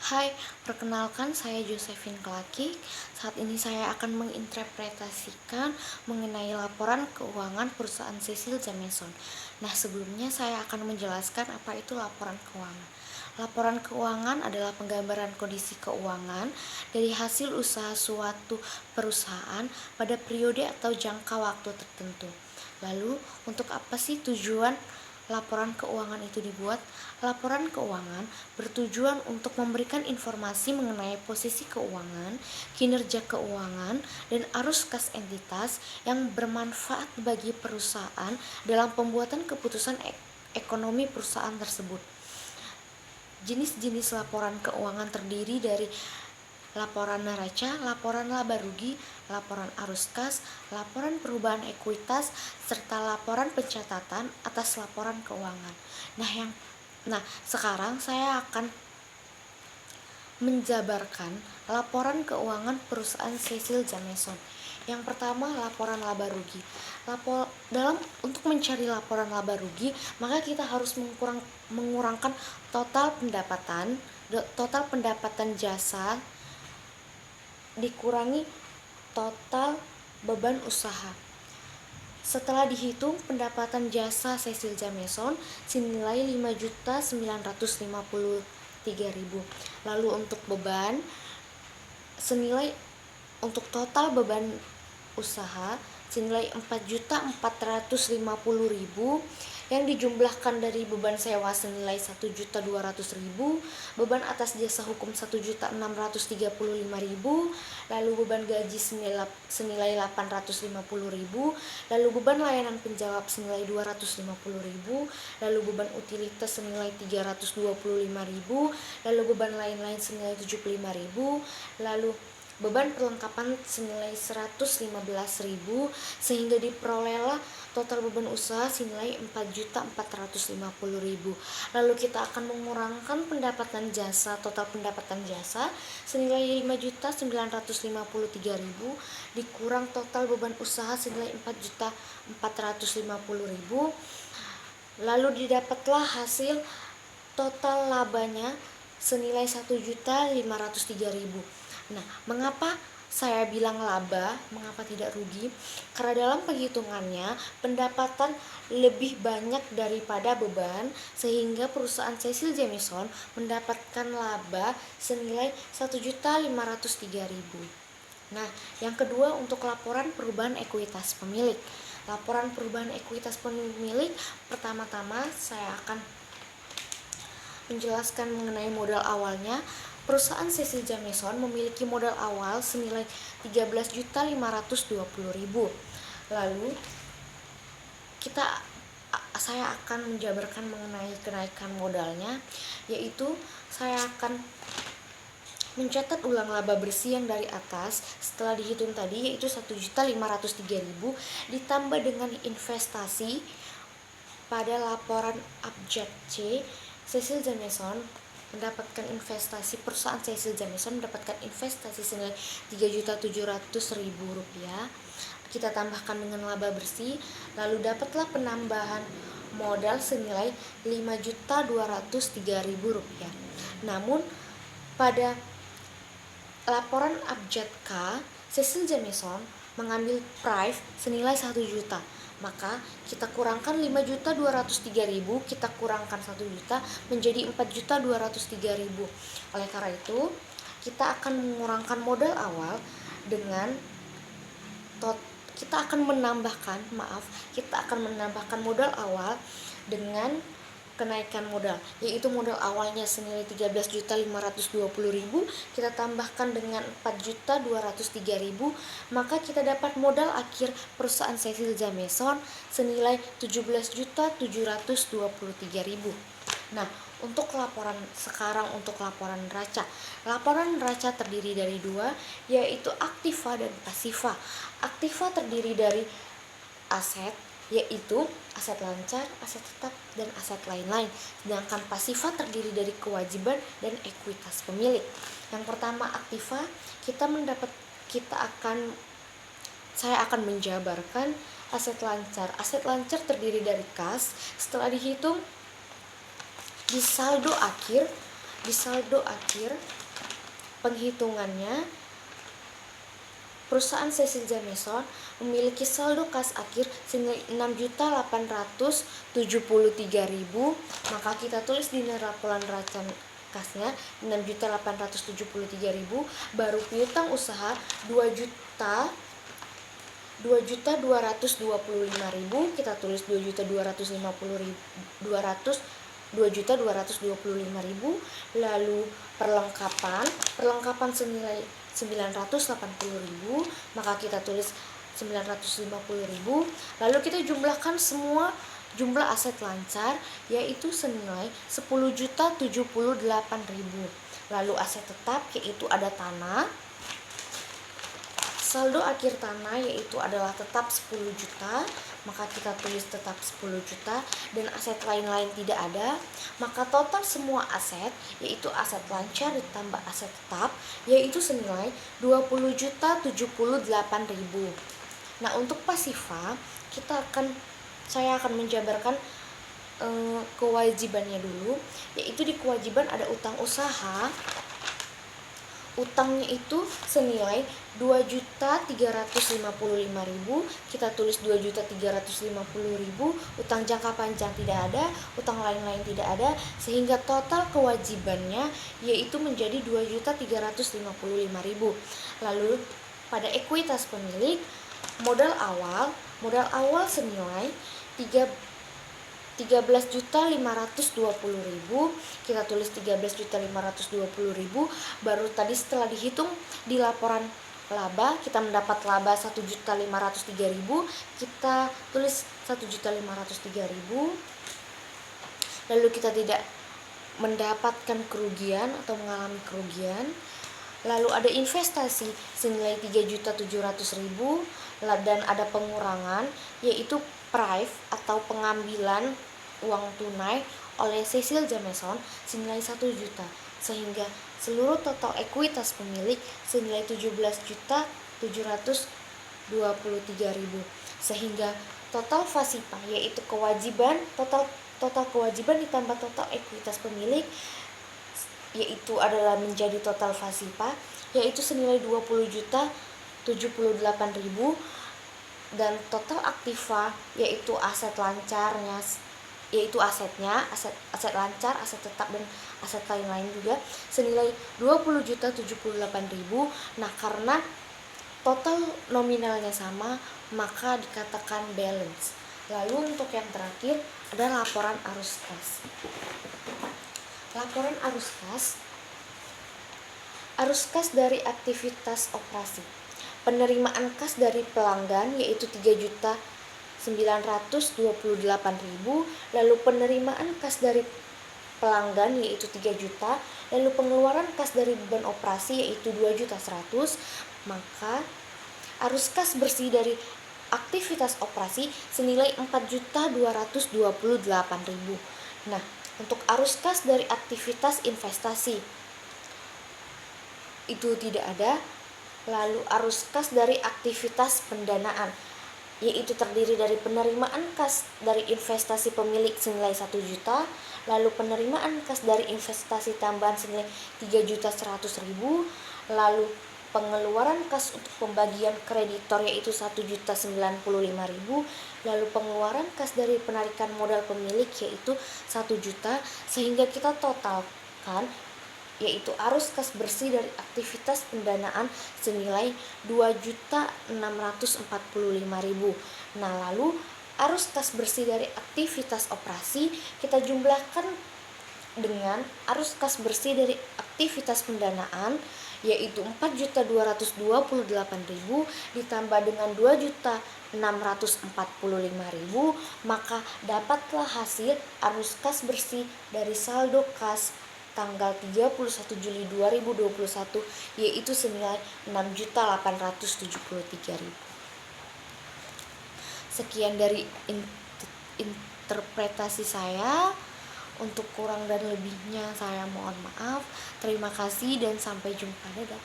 Hai, perkenalkan saya Josephine Kelaki. Saat ini saya akan menginterpretasikan mengenai laporan keuangan perusahaan Cecil Jameson. Nah, sebelumnya saya akan menjelaskan apa itu laporan keuangan. Laporan keuangan adalah penggambaran kondisi keuangan dari hasil usaha suatu perusahaan pada periode atau jangka waktu tertentu. Lalu, untuk apa sih tujuan laporan keuangan itu dibuat? Laporan keuangan bertujuan untuk memberikan informasi mengenai posisi keuangan, kinerja keuangan, dan arus kas entitas yang bermanfaat bagi perusahaan dalam pembuatan keputusan ekonomi perusahaan tersebut. Jenis-jenis laporan keuangan terdiri dari laporan neraca, laporan laba rugi, laporan arus kas, laporan perubahan ekuitas, serta laporan pencatatan atas laporan keuangan. Nah, sekarang saya akan menjabarkan laporan keuangan perusahaan Cecil Jameson. Yang pertama, laporan laba rugi. Untuk mencari laporan laba rugi, maka kita harus mengurangkan total pendapatan jasa dikurangi total beban usaha. Setelah dihitung pendapatan jasa Cecil Jameson senilai 5.953.000. Lalu untuk beban senilai untuk total beban usaha senilai 4.450.000 yang dijumlahkan dari beban sewa senilai 1.200.000, beban atas jasa hukum 1.635.000, lalu beban gaji senilai 850.000, lalu beban layanan penjawab senilai 250.000, lalu beban utilitas senilai 325.000, lalu beban lain-lain senilai 75.000, lalu beban perlengkapan senilai 115.000, sehingga diperolehlah total beban usaha senilai 4.450.000. Lalu kita akan mengurangkan total pendapatan jasa senilai 5.953.000 dikurang total beban usaha senilai 4.450.000. Lalu didapatlah hasil total labanya senilai 1.503.000. Nah, mengapa saya bilang laba, mengapa tidak rugi? Karena dalam penghitungannya pendapatan lebih banyak daripada beban, sehingga perusahaan Cecil Jameson mendapatkan laba senilai 1.503.000. Nah, yang kedua untuk laporan perubahan ekuitas pemilik. Laporan perubahan ekuitas pemilik, pertama-tama saya akan menjelaskan mengenai modal awalnya. Perusahaan Cecil Jameson memiliki modal awal senilai 13.520.000. Lalu saya akan menjabarkan mengenai kenaikan modalnya, yaitu saya akan mencatat ulang laba bersih yang dari atas setelah dihitung tadi, yaitu 1.503.000 ditambah dengan investasi. Pada laporan abjad C, perusahaan Cecil Jameson mendapatkan investasi senilai 3.700.000 rupiah. Kita tambahkan dengan laba bersih, lalu dapatlah penambahan modal senilai 5.203.000 rupiah. Namun pada laporan abjad K, Cecil Jameson mengambil price senilai 1 juta. Maka kita kurangkan 5.203.000, kita kurangkan 1 juta menjadi 4.203.000. Oleh karena itu, kita akan mengurangkan modal awal dengan kita akan menambahkan modal awal dengan kenaikan modal, yaitu modal awalnya senilai 13.520.000, kita tambahkan dengan 4.203.000, maka kita dapat modal akhir perusahaan Cecil Jameson senilai 17.723.000. Nah, untuk laporan neraca. Laporan neraca terdiri dari dua, yaitu aktiva dan pasiva. Aktiva terdiri dari aset, yaitu aset lancar, aset tetap, dan aset lain-lain. Sedangkan pasiva terdiri dari kewajiban dan ekuitas pemilik. Yang pertama aktiva, saya akan menjabarkan aset lancar. Aset lancar terdiri dari kas, setelah dihitung di saldo akhir Di saldo akhir penghitungannya, perusahaan Cecil Jameson memiliki saldo kas akhir senilai 6.873.000, maka kita tulis di laporan neraca kasnya 6.873.000, baru piutang usaha 2.225.000, kita tulis 2.225.000, lalu perlengkapan senilai 980.000, maka kita tulis 950.000, lalu kita jumlahkan semua jumlah aset lancar, yaitu senilai 10.078.000. Lalu aset tetap, yaitu ada tanah, saldo akhir tanah yaitu adalah tetap 10 juta, maka kita tulis tetap 10 juta, dan aset lain-lain tidak ada, maka total semua aset yaitu aset lancar ditambah aset tetap yaitu senilai 20.078.000. Nah, untuk pasifa saya akan menjabarkan kewajibannya dulu, yaitu di kewajiban ada utang usaha. Utangnya itu senilai 2.355.000, kita tulis 2.350.000, utang jangka panjang tidak ada, utang lain-lain tidak ada, sehingga total kewajibannya yaitu menjadi 2.355.000. Lalu pada ekuitas pemilik, modal awal senilai 13.520.000, kita tulis 13.520.000, baru tadi setelah dihitung di laporan laba kita mendapat laba 1.503.000, kita tulis 1.503.000, lalu kita tidak mendapatkan kerugian atau mengalami kerugian. Lalu ada investasi senilai 3.700.000, dan ada pengurangan yaitu prive atau pengambilan uang tunai oleh Cecil Jameson senilai 1 juta, sehingga seluruh total ekuitas pemilik senilai 17.723.000, sehingga total FASIPA yaitu kewajiban total kewajiban ditambah total ekuitas pemilik yaitu adalah menjadi total FASIPA yaitu senilai 20.078.000, dan total aktiva yaitu aset lancarnya yaitu aset lancar, aset tetap, dan aset lain-lain juga senilai 20.078.000. Nah, karena total nominalnya sama maka dikatakan balance. Lalu untuk yang terakhir ada laporan arus kas. Laporan arus kas dari aktivitas operasi. Penerimaan kas dari pelanggan yaitu 3.928.000, lalu penerimaan kas dari pelanggan yaitu 3 juta, lalu pengeluaran kas dari beban operasi yaitu 2.100.000, maka arus kas bersih dari aktivitas operasi senilai 4.228.000. Nah, untuk arus kas dari aktivitas investasi itu tidak ada. Lalu arus kas dari aktivitas pendanaan yaitu terdiri dari penerimaan kas dari investasi pemilik senilai 1 juta, lalu penerimaan kas dari investasi tambahan senilai 3.100.000, lalu pengeluaran kas untuk pembagian kreditor yaitu 1.095.000, lalu pengeluaran kas dari penarikan modal pemilik yaitu 1 juta, sehingga kita totalkan yaitu arus kas bersih dari aktivitas pendanaan senilai 2.645.000. Nah, lalu arus kas bersih dari aktivitas operasi kita jumlahkan dengan arus kas bersih dari aktivitas pendanaan yaitu 4.228.000 ditambah dengan 2.645.000, maka dapatlah hasil arus kas bersih dari saldo kas tanggal 31 Juli 2021 yaitu senilai 6.873.000. Sekian dari interpretasi saya. Untuk kurang dan lebihnya saya mohon maaf. Terima kasih dan sampai jumpa. Dadah.